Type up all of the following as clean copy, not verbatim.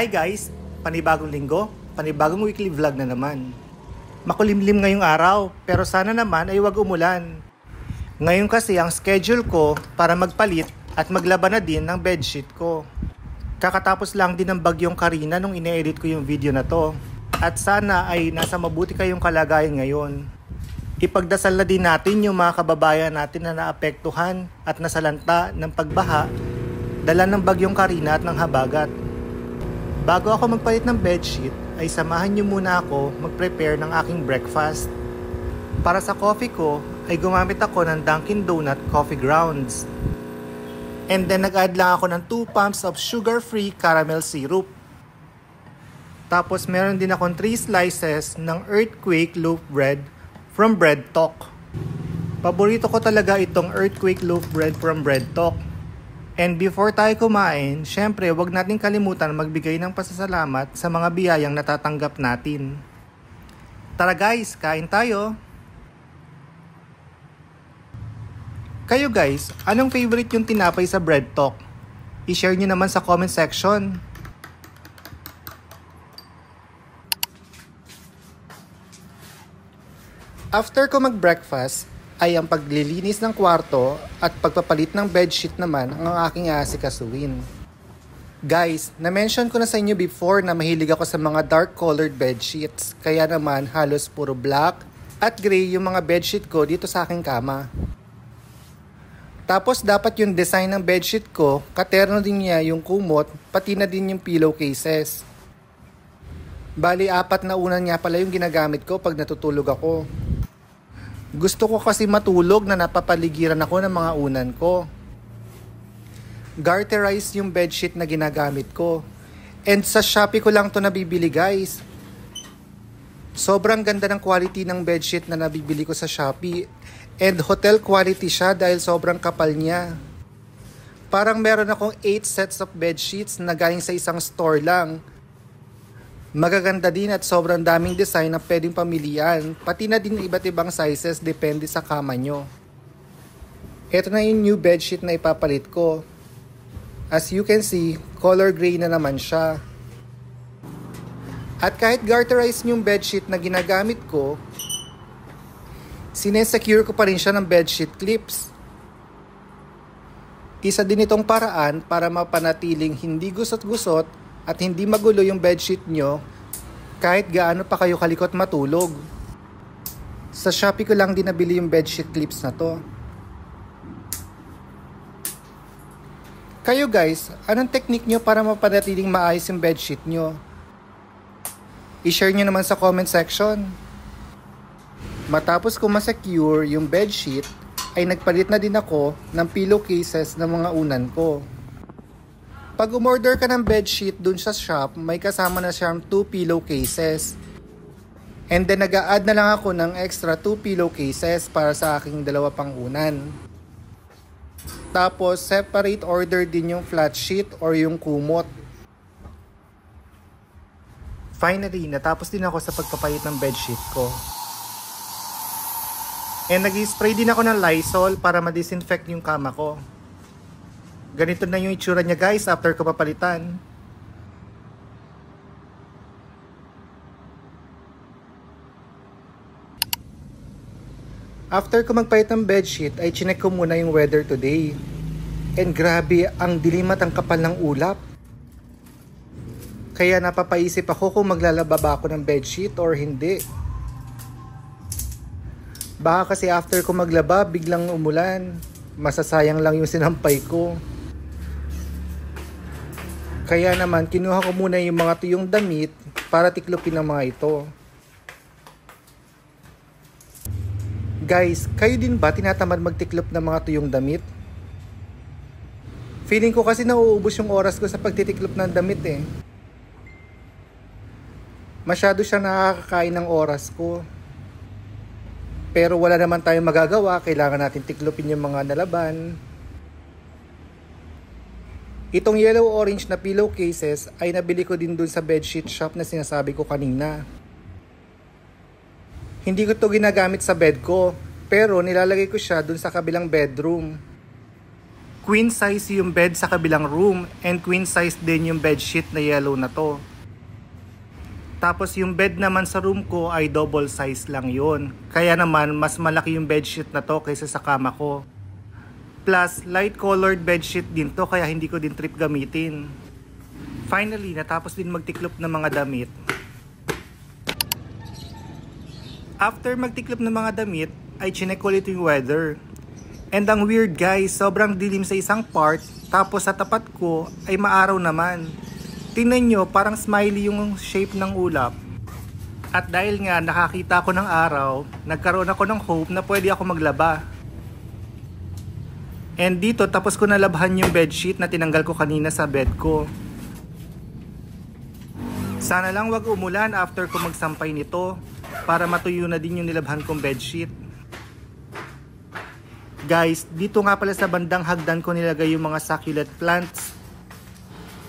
Hi guys! Panibagong linggo, panibagong weekly vlog na naman. Makulimlim ngayong araw, pero sana naman ay wag umulan. Ngayon kasi ang schedule ko para magpalit at maglaban na din ng bedsheet ko. Kakatapos lang din ng bagyong Karina nung ine-edit ko yung video na to. At sana ay nasa mabuti kayong kalagayan ngayon. Ipagdasal na din natin yung mga kababayan natin na naapektuhan at nasalanta ng pagbaha, dala ng bagyong Karina at ng habagat. Bago ako magpalit ng bedsheet, ay samahan niyo muna ako mag-prepare ng aking breakfast. Para sa coffee ko, ay gumamit ako ng Dunkin Donut coffee grounds. And then nag-add lang ako ng 2 pumps of sugar-free caramel syrup. Tapos meron din akong 3 slices ng Earthquake loaf bread from Bread Talk. Paborito ko talaga itong Earthquake loaf bread from Bread Talk. And before tayo kumain, syempre wag natin kalimutan magbigay ng pasasalamat sa mga biyayang natatanggap natin. Tara guys, kain tayo! Kayo guys, anong favorite yung tinapay sa Bread Talk? I-share nyo naman sa comment section. After ko mag-breakfast, ay ang paglilinis ng kwarto at pagpapalit ng bedsheet naman ang aking aasikasuhin. Guys, na-mention ko na sa inyo before na mahilig ako sa mga dark colored bedsheets, kaya naman halos puro black at gray yung mga bedsheet ko dito sa aking kama. Tapos dapat yung design ng bedsheet ko, katerno din niya yung kumot, pati na din yung pillowcases. Bali 4 na unan nga pala yung ginagamit ko pag natutulog ako. Gusto ko kasi matulog na napapaligiran ako ng mga unan ko. Garterized yung bedsheet na ginagamit ko. And sa Shopee ko lang to nabibili guys. Sobrang ganda ng quality ng bedsheet na nabibili ko sa Shopee. And hotel quality siya dahil sobrang kapal niya. Parang meron akong 8 sets of bedsheets na galing sa isang store lang. Magaganda din at sobrang daming design na pwedeng pamilian, pati na din iba't ibang sizes depende sa kama nyo. Ito na yung new bedsheet na ipapalit ko. As you can see, color gray na naman siya. At kahit garterized yung bedsheet na ginagamit ko, sinesecure ko pa rin siya ng bedsheet clips. Isa din itong paraan para mapanatiling hindi gusot-gusot at hindi magulo yung bedsheet nyo kahit gaano pa kayo kalikot matulog. Sa Shopee ko lang din nabili yung bedsheet clips na to. Kayo guys, anong technique nyo para mapanatiling maayos yung bedsheet nyo? I-share nyo naman sa comment section. Matapos ko ma-secure yung bedsheet, ay nagpalit na din ako ng pillowcases ng mga unan ko. Pag umorder ka ng bedsheet dun sa shop, may kasama na siyang 2 pillowcases. And then nag-a-add na lang ako ng extra 2 pillowcases para sa aking 2 pang unan. Tapos separate order din yung flat sheet or yung kumot. Finally, natapos din ako sa pagpapalit ng bedsheet ko. And nag-spray din ako ng Lysol para ma-disinfect yung kama ko. Ganito na yung itsura niya guys after ko papalitan. After ko magpalit ng bedsheet ay chinek ko muna yung weather today. And grabe, ang dilim at ang kapal ng ulap. Kaya napapaisip ako kung maglalaba ba ako ng bedsheet or hindi. Baka kasi after ko maglaba biglang umulan. Masasayang lang yung sinampay ko. Kaya naman, kinuha ko muna yung mga tuyong damit para tiklopin ang mga ito. Guys, kayo din ba tinatamad magtiklop ng mga tuyong damit? Feeling ko kasi nauubos yung oras ko sa pagtitiklop ng damit eh. Masyado siya nakakakain ng oras ko. Pero wala naman tayong magagawa, kailangan natin tiklopin yung mga nalaban. Itong yellow-orange na pillowcases ay nabili ko din dun sa bedsheet shop na sinasabi ko kanina. Hindi ko to ginagamit sa bed ko, pero nilalagay ko siya dun sa kabilang bedroom. Queen size yung bed sa kabilang room and queen size din yung bedsheet na yellow na to. Tapos yung bed naman sa room ko ay double size lang yun. Kaya naman mas malaki yung bedsheet na to kaysa sa kama ko. Plus light colored bedsheet din to kaya hindi ko din trip gamitin. Finally, natapos din magtiklop ng mga damit. After magtiklop ng mga damit, ay chinek ulit yung weather. And ang weird guys, sobrang dilim sa isang part, tapos sa tapat ko ay maaraw naman. Tingnan nyo, parang smiley yung shape ng ulap. At dahil nga nakakita ko ng araw, nagkaroon ako ng hope na pwede ako maglaba. And dito tapos ko nalabhan yung bedsheet na tinanggal ko kanina sa bed ko. Sana lang wag umulan after ko magsampay nito para matuyo na din yung nilabhan kong bedsheet. Guys, dito nga pala sa bandang hagdan ko nilagay yung mga succulent plants.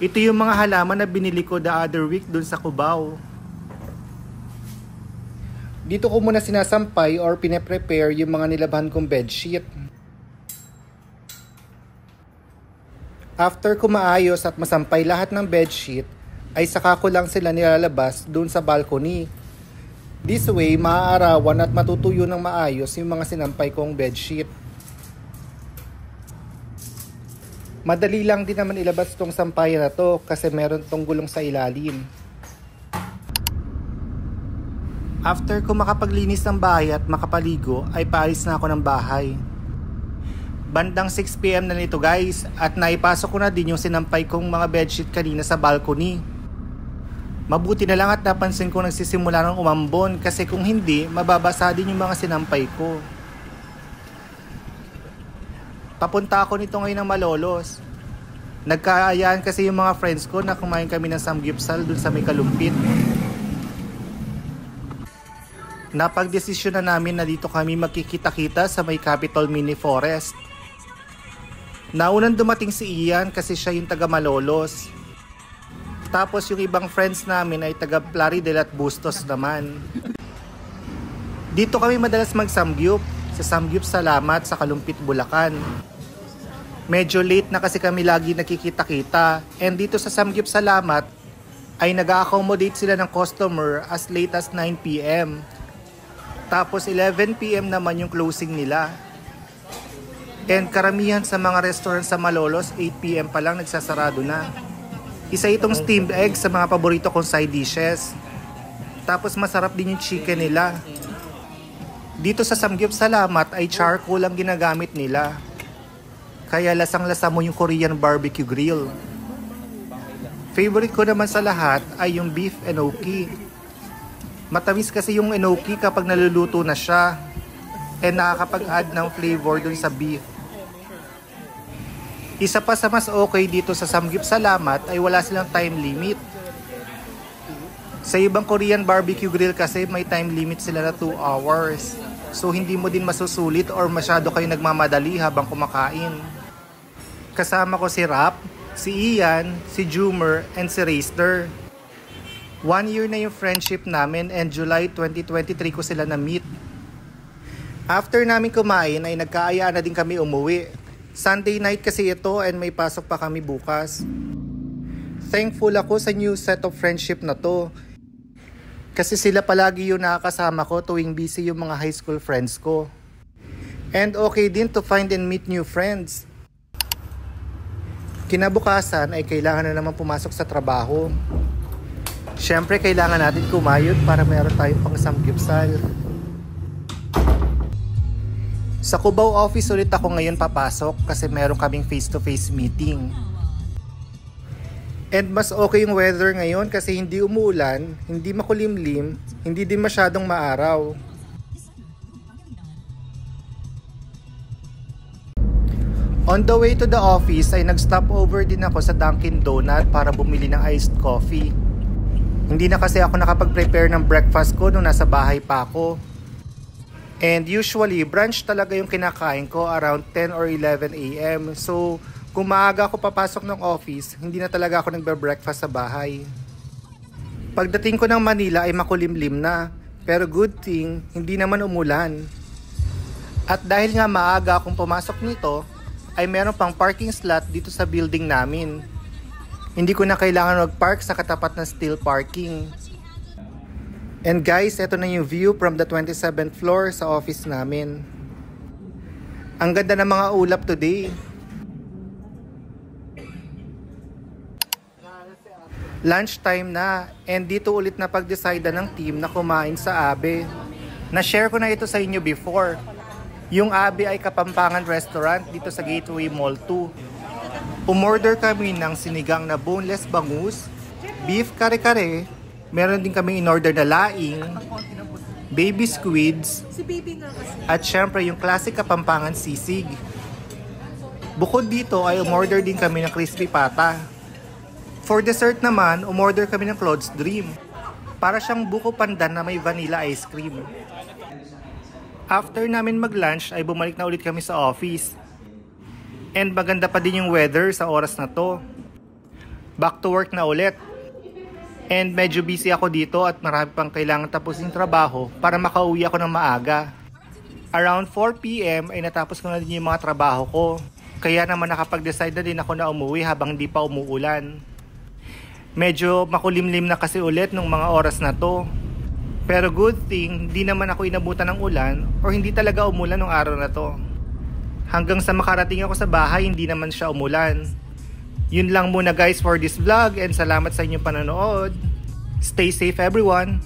Ito yung mga halaman na binili ko the other week dun sa Cubao. Dito ko muna sinasampay or pine-prepare yung mga nilabhan kong bedsheet. After ko maayos at masampay lahat ng bedsheet, ay saka ko lang sila nilalabas dun sa balcony. This way, maaarawan at matutuyo ng maayos yung mga sinampay kong bedsheet. Madali lang din naman ilabas tong sampayan na to kasi meron tong gulong sa ilalim. After ko makapaglinis ng bahay at makapaligo ay paalis na ako ng bahay. Bandang 6 PM na nito guys at naipasok ko na din yung sinampay kong mga bedsheet kanina sa balcony. Mabuti na lang at napansin ko nagsisimula ng umambon kasi kung hindi mababasa din yung mga sinampay ko. Papunta ako nito ngayon ng Malolos. Nagkaayaan kasi yung mga friends ko na kumain kami ng samgyupsal dun sa may Kalumpit. Napagdesisyon na namin na dito kami magkikita-kita sa may Capitol Mini Forest. Naunang dumating si Ian kasi siya yung taga Malolos. Tapos yung ibang friends namin ay taga Plaridel at Bustos naman. Dito kami madalas mag-samgyup sa Samgyup Salamat sa Kalumpit, Bulacan. Medyo late na kasi kami lagi nakikita-kita and dito sa Samgyup Salamat ay nag-accommodate sila ng customer as late as 9 PM. Tapos 11 PM naman yung closing nila. And karamihan sa mga restaurant sa Malolos 8 PM pa lang nagsasarado na. Isa itong steamed egg sa mga paborito kong side dishes. Tapos masarap din yung chicken nila. Dito sa Samgyup Salamat ay charcoal ang ginagamit nila. Kaya lasang-lasa mo yung Korean barbecue grill. Favorite ko naman sa lahat ay yung beef enoki. Matamis kasi yung enoki kapag naluluto na siya. And nakakapag-add ng flavor dun sa beef. Isa pa sa mas okay dito sa Samgyup Salamat ay wala silang time limit. Sa ibang Korean barbecue grill kasi may time limit sila na 2 hours. So hindi mo din masusulit or masyado kayo nagmamadali habang kumakain. Kasama ko si Rap, si Ian, si Jumer, and si Raster. 1 year na yung friendship namin and July 2023 ko sila na-meet. After namin kumain ay nagkaayaan na din kami umuwi. Sunday night kasi ito and may pasok pa kami bukas. Thankful ako sa new set of friendship na to. Kasi sila palagi yung nakakasama ko tuwing busy yung mga high school friends ko. And okay din to find and meet new friends. Kinabukasan ay kailangan na naman pumasok sa trabaho. Siyempre kailangan natin kumayod para meron tayong pang samgyupsal. Sa Cubao office ulit ako ngayon papasok kasi meron kaming face-to-face meeting. And mas okay yung weather ngayon kasi hindi umuulan, hindi makulimlim, hindi din masyadong maaraw. On the way to the office ay nag-stop over din ako sa Dunkin Donut para bumili ng iced coffee. Hindi na kasi ako nakapag-prepare ng breakfast ko nung nasa bahay pa ako. And usually, brunch talaga yung kinakain ko around 10 or 11 AM. So, kung maaga ako papasok ng office, hindi na talaga ako nagbe-breakfast sa bahay. Pagdating ko ng Manila ay makulimlim na. Pero good thing, hindi naman umulan. At dahil nga maaga akong pumasok nito, ay meron pang parking slot dito sa building namin. Hindi ko na kailangan mag-park sa katapat ng steel parking. And guys, eto na yung view from the 27th floor sa office namin. Ang ganda ng mga ulap today. Lunchtime na, and dito ulit na pag-decide ng team na kumain sa Abe. Na-share ko na ito sa inyo before. Yung Abe ay Kapampangan Restaurant dito sa Gateway Mall 2. Umorder kami ng sinigang na boneless bangus, beef kare-kare, meron din kami in-order na laing, baby squids, at syempre yung classic Kapampangan sisig. Bukod dito ay umorder din kami ng crispy pata. For dessert naman, umorder kami ng Claude's Dream. Para siyang buko pandan na may vanilla ice cream. After namin mag-lunch ay bumalik na ulit kami sa office. And maganda pa din yung weather sa oras na to. Back to work na ulit. And medyo busy ako dito at marami pang kailangan tapusin trabaho para makauwi ako ng maaga. Around 4 PM ay natapos ko na din yung mga trabaho ko. Kaya naman nakapag-decide na din ako na umuwi habang di pa umuulan. Medyo makulimlim na kasi ulit nung mga oras na to. Pero good thing, di naman ako inabutan ng ulan or hindi talaga umulan nung araw na to. Hanggang sa makarating ako sa bahay, hindi naman siya umulan. Yun lang muna guys for this vlog and salamat sa inyong panonood. Stay safe everyone!